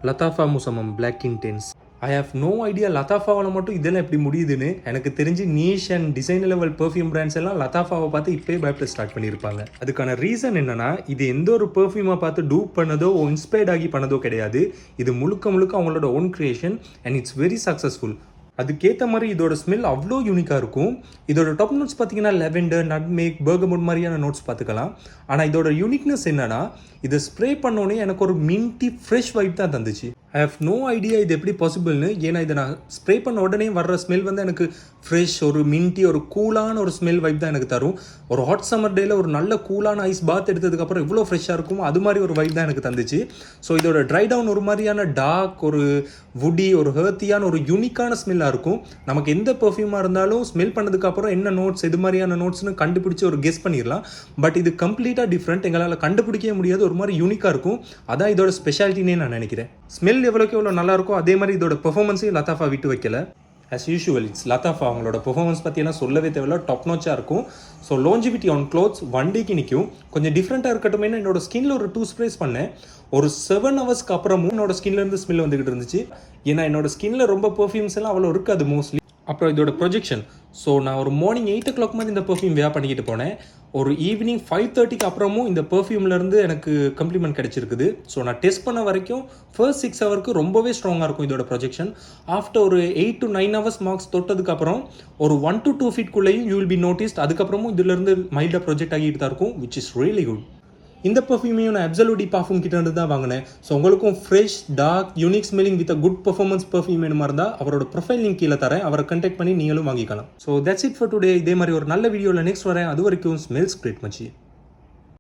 லதாஃபா Musamam black intense. I have no idea லதாஃபாவால் மட்டும் இதெல்லாம் எப்படி முடியுதுன்னு. எனக்கு தெரிஞ்சு niche and design level perfume brands எல்லாம் லதாஃபாவை பார்த்து இப்போயே பயப்பட ஸ்டார்ட் பண்ணியிருப்பாங்க. அதுக்கான ரீசன் என்னன்னா, இது எந்த ஒரு பெர்ஃப்யூமை பார்த்து டூப் பண்ணதோ இன்ஸ்பயர்ட் ஆகி பண்ணதோ கிடையாது. இது முழுக்க முழுக்க அவங்களோட own creation and it's very successful. அதுக்கேற்ற மாதிரி இதோட ஸ்மெல் அவ்வளோ யூனிக்காக இருக்கும். இதோட டாப் நோட்ஸ் பார்த்தீங்கன்னா லெவெண்டர், நட்மேக், பர்கமுட் மாதிரியான நோட்ஸ் பார்த்துக்கலாம். ஆனால் இதோட யூனிக்னஸ் என்னன்னா, இதை ஸ்ப்ரே பண்ணோன்னே எனக்கு ஒரு மின்டி ஃப்ரெஷ் வைப் தான் தந்துச்சு. ஐ ஹவ் நோ ஐடியா இது எப்படி பாசிபிள்னு. ஏன்னா இதை நான் ஸ்ப்ரே பண்ண உடனே வர்ற ஸ்மெல் வந்து எனக்கு ஃப்ரெஷ், ஒரு மின்டி, ஒரு கூலான ஒரு ஸ்மெல் வைப் தான் எனக்கு தரும். ஒரு ஹாட் சம்மர் டேயில் ஒரு நல்ல கூலான ஐஸ் பாத் எடுத்ததுக்கப்புறம் எவ்வளோ ஃப்ரெஷ்ஷாக இருக்கும் அது மாதிரி ஒரு வைப் தான் எனக்கு தந்துச்சு. ஸோ இதோட ட்ரை டவுன் ஒரு மாதிரியான டார்க், ஒரு வுடி, ஒரு ஹர்த்தியான, ஒரு யூனிக்கான ஸ்மெல்லாக இருக்கும். நமக்கு எந்த பெர்ஃப்யூமாக இருந்தாலும் ஸ்மெல் பண்ணதுக்கப்புறம் என்ன நோட்ஸ், எது மாதிரியான நோட்ஸ்னு கண்டுபிடிச்சி ஒரு கெஸ் பண்ணிடலாம். பட் இது கம்ப்ளீட்டாக டிஃப்ரெண்ட். எங்களால் கண்டுபிடிக்கவே முடியாது. ஒரு மாதிரி யூனிக்காக இருக்கும். அதான் இதோட ஸ்பெஷாலிட்டினே நான் நினைக்கிறேன். ஸ்மெல் எவ்வளோக்கு எவ்வளோ நல்லா இருக்கும், அதே மாதிரி இதோட பெர்ஃபார்மன்ஸையும் லதாஃபா விட்டு வைக்கல. As usual it's Lattafa. அவங்களோட பெர்ஃபார்மன்ஸ் பற்றியெல்லாம் சொல்லவே தேவையில்ல, டாப் நாச்சாக இருக்கும். ஸோ லோஞ்சிவிட்டி ஆன் க்ளோத்ஸ் 1 டேக்கு நிற்கும். கொஞ்சம் டிஃப்ரெண்ட்டாக இருக்கட்டும். என்னோட ஸ்கின்ல ஒரு 2 ஸ்ப்ரேஸ் பண்ணேன். ஒரு 7 ஹவர்ஸ்க்கு அப்புறமும் என்னோட ஸ்கின்லேருந்து ஸ்மெல் வந்துகிட்டு இருந்துச்சு. ஏன்னா என்னோட ஸ்கின்ல ரொம்ப பெர்ஃப்யூம்ஸ் எல்லாம் அவ்வளோ இருக்காது மோஸ்ட்லி. அப்புறம் இதோட ப்ரொஜெக்ஷன். ஸோ நான் ஒரு மார்னிங் 8 o'clock மாதிரி இந்த பெர்ஃப்யூம் வேர் பண்ணிக்கிட்டு போனேன். ஒரு ஈவினிங் 5:30க்கு அப்புறமும் இந்த பெர்ஃப்யூம்லேருந்து எனக்கு கம்ப்ளிமெண்ட் கிடச்சிருக்குது. ஸோ நான் டெஸ்ட் பண்ண வரைக்கும் ஃபர்ஸ்ட் 6 ஹவருக்கு ரொம்பவே ஸ்ட்ராங்காக இருக்கும் இதோட ப்ரொஜெக்ஷன். ஆஃப்டர் ஒரு 8 to 9 ஹவர்ஸ் மார்க்ஸ் தொட்டதுக்கப்புறம் ஒரு 1 to 2 ஃபீட்குள்ளேயும் யூ வில் பி நோட்டிஸ்ட். அதுக்கப்புறமும் இதுலேருந்து மைல்டாக ப்ரொஜெக்ட் ஆகிட்டு தான் இருக்கும், விச் இஸ் ரியலி குட். இந்த பெர்ஃப்யூமையும் நான் அப்சல்யூட்டி பர்ஃப்யூம் கிட்ட இருந்து தான் வாங்கினேன். ஸோ உங்களுக்கும் fresh, dark, unique smelling with good performance perfume வேணுமா இருந்தால் அவரோட ப்ரொஃபைல் லிங்க் கீழே தரேன். அவரை கான்டாக்ட் பண்ணி நீங்களும் வாங்கிக்கலாம். So that's it for today. இதே மாதிரி ஒரு நல்ல வீடியோவில் நெக்ஸ்ட் வரேன். அது வரைக்கும் ஸ்மெல்ஸ் கிரேட் மச்சி.